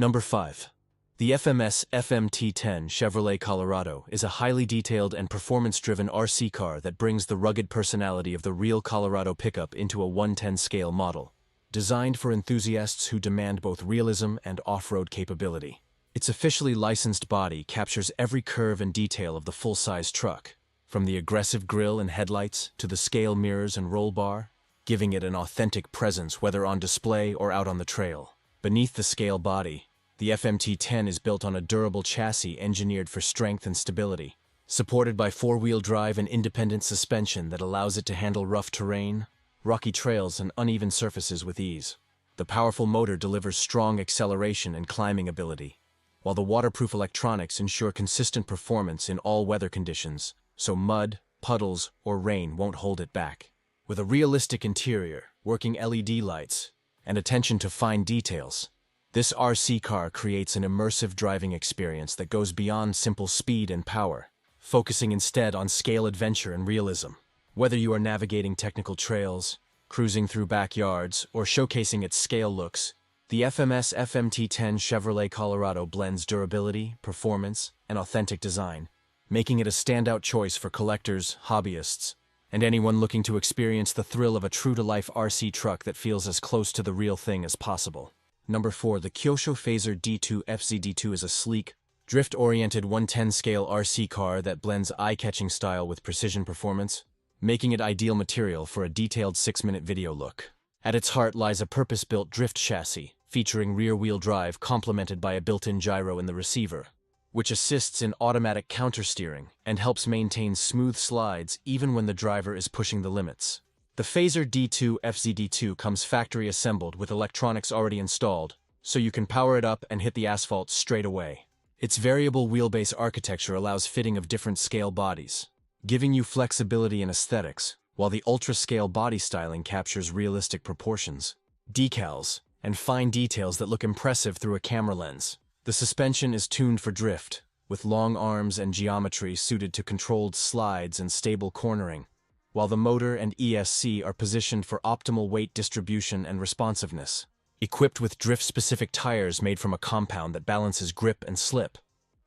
Number 5. The FMS FMT10 Chevrolet Colorado is a highly detailed and performance-driven RC car that brings the rugged personality of the real Colorado pickup into a 1/10 scale model, designed for enthusiasts who demand both realism and off-road capability. Its officially licensed body captures every curve and detail of the full-size truck, from the aggressive grille and headlights to the scale mirrors and roll bar, giving it an authentic presence whether on display or out on the trail. Beneath the scale body, the FMT10 is built on a durable chassis engineered for strength and stability, supported by four-wheel drive and independent suspension that allows it to handle rough terrain, rocky trails, and uneven surfaces with ease. The powerful motor delivers strong acceleration and climbing ability, while the waterproof electronics ensure consistent performance in all weather conditions, so mud, puddles, or rain won't hold it back. With a realistic interior, working LED lights, and attention to fine details, this RC car creates an immersive driving experience that goes beyond simple speed and power, focusing instead on scale adventure and realism. Whether you are navigating technical trails, cruising through backyards, or showcasing its scale looks, the FMS FMT10 Chevrolet Colorado blends durability, performance, and authentic design, making it a standout choice for collectors, hobbyists, and anyone looking to experience the thrill of a true-to-life RC truck that feels as close to the real thing as possible. Number 4. The Kyosho Phaser D2 FZD2 is a sleek, drift-oriented 1/10 scale RC car that blends eye-catching style with precision performance, making it ideal material for a detailed 6-minute video look. At its heart lies a purpose-built drift chassis, featuring rear-wheel drive complemented by a built-in gyro in the receiver, which assists in automatic countersteering and helps maintain smooth slides even when the driver is pushing the limits. The Phaser D2 FZD2 comes factory-assembled with electronics already installed, so you can power it up and hit the asphalt straight away. Its variable wheelbase architecture allows fitting of different scale bodies, giving you flexibility and aesthetics, while the ultra-scale body styling captures realistic proportions, decals, and fine details that look impressive through a camera lens. The suspension is tuned for drift, with long arms and geometry suited to controlled slides and stable cornering, while the motor and ESC are positioned for optimal weight distribution and responsiveness. Equipped with drift-specific tires made from a compound that balances grip and slip,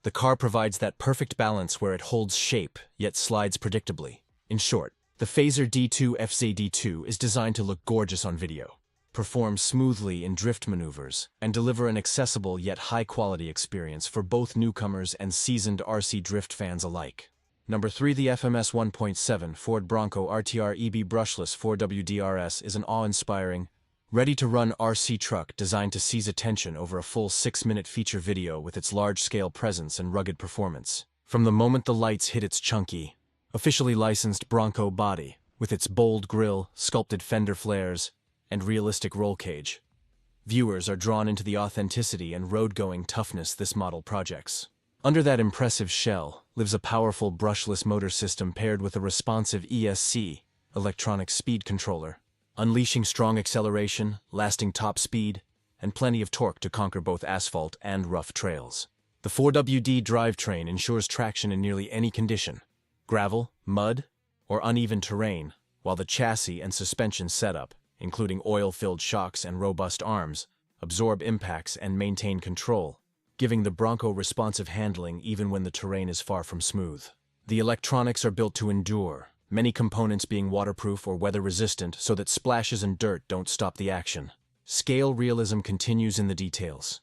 the car provides that perfect balance where it holds shape yet slides predictably. In short, the Phaser D2 FZD2 is designed to look gorgeous on video, perform smoothly in drift maneuvers, and deliver an accessible yet high-quality experience for both newcomers and seasoned RC drift fans alike. Number 3. The FMS 1.7 Ford Bronco RTR EB Brushless 4WD-RS is an awe-inspiring, ready-to-run RC truck designed to seize attention over a full 6-minute feature video with its large-scale presence and rugged performance. From the moment the lights hit its chunky, officially licensed Bronco body, with its bold grille, sculpted fender flares, and realistic roll cage, viewers are drawn into the authenticity and road-going toughness this model projects. Under that impressive shell lives a powerful brushless motor system paired with a responsive ESC, electronic speed controller, unleashing strong acceleration, lasting top speed, and plenty of torque to conquer both asphalt and rough trails. The 4WD drivetrain ensures traction in nearly any condition, gravel, mud, or uneven terrain, while the chassis and suspension setup, including oil-filled shocks and robust arms, absorb impacts and maintain control, giving the Bronco responsive handling even when the terrain is far from smooth. The electronics are built to endure, many components being waterproof or weather-resistant so that splashes and dirt don't stop the action. Scale realism continues in the details.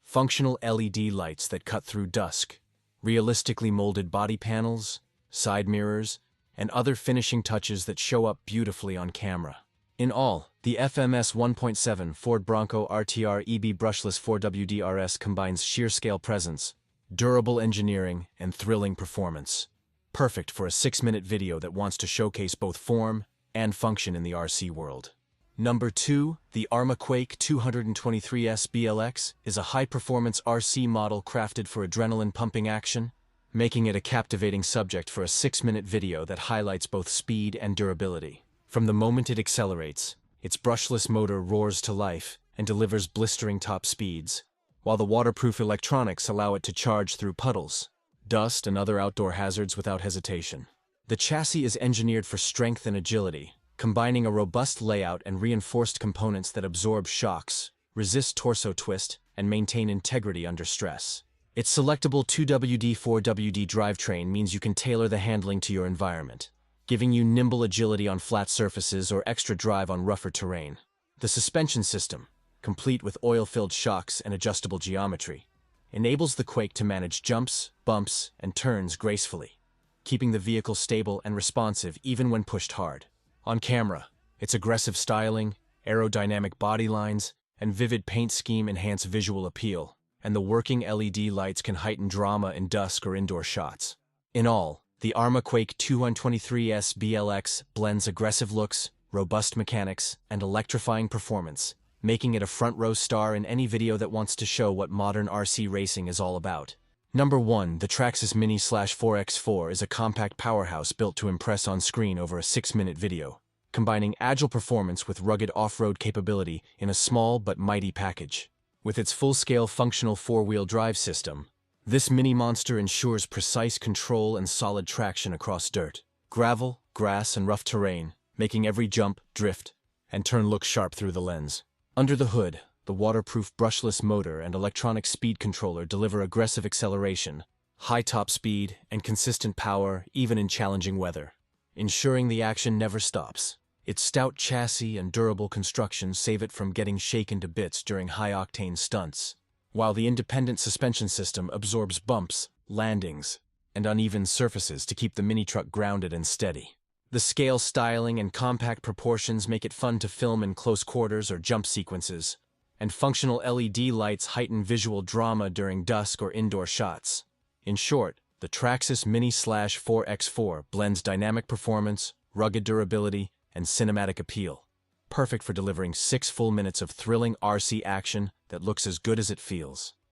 Functional LED lights that cut through dusk, realistically molded body panels, side mirrors, and other finishing touches that show up beautifully on camera. In all, the FMS 1.7 Ford Bronco RTR EB Brushless 4WD-RS combines sheer scale presence, durable engineering, and thrilling performance. Perfect for a 6-minute video that wants to showcase both form and function in the RC world. Number 2. The Armaquake 223S BLX is a high-performance RC model crafted for adrenaline-pumping action, making it a captivating subject for a 6-minute video that highlights both speed and durability. From the moment it accelerates, its brushless motor roars to life and delivers blistering top speeds, while the waterproof electronics allow it to charge through puddles, dust, and other outdoor hazards without hesitation. The chassis is engineered for strength and agility, combining a robust layout and reinforced components that absorb shocks, resist torso twist, and maintain integrity under stress. Its selectable 2WD-4WD drivetrain means you can tailor the handling to your environment, giving you nimble agility on flat surfaces or extra drive on rougher terrain. The suspension system, complete with oil-filled shocks and adjustable geometry, enables the Quake to manage jumps, bumps, and turns gracefully, keeping the vehicle stable and responsive even when pushed hard. On camera, its aggressive styling, aerodynamic body lines, and vivid paint scheme enhance visual appeal, and the working LED lights can heighten drama in dusk or indoor shots. In all, the Arrma Quake 223S BLX blends aggressive looks, robust mechanics, and electrifying performance, making it a front-row star in any video that wants to show what modern RC racing is all about. Number 1. The Traxxas Mini/4X4 is a compact powerhouse built to impress on screen over a 6-minute video, combining agile performance with rugged off-road capability in a small but mighty package. With its full-scale functional 4-wheel drive system, this mini-monster ensures precise control and solid traction across dirt, gravel, grass, and rough terrain, making every jump, drift, and turn look sharp through the lens. Under the hood, the waterproof brushless motor and electronic speed controller deliver aggressive acceleration, high top speed, and consistent power even in challenging weather, ensuring the action never stops. Its stout chassis and durable construction save it from getting shaken to bits during high-octane stunts, while the independent suspension system absorbs bumps, landings, and uneven surfaces to keep the mini-truck grounded and steady. The scale styling and compact proportions make it fun to film in close quarters or jump sequences, and functional LED lights heighten visual drama during dusk or indoor shots. In short, the Traxxas Mini/4X4 blends dynamic performance, rugged durability, and cinematic appeal, perfect for delivering 6 full minutes of thrilling RC action that looks as good as it feels.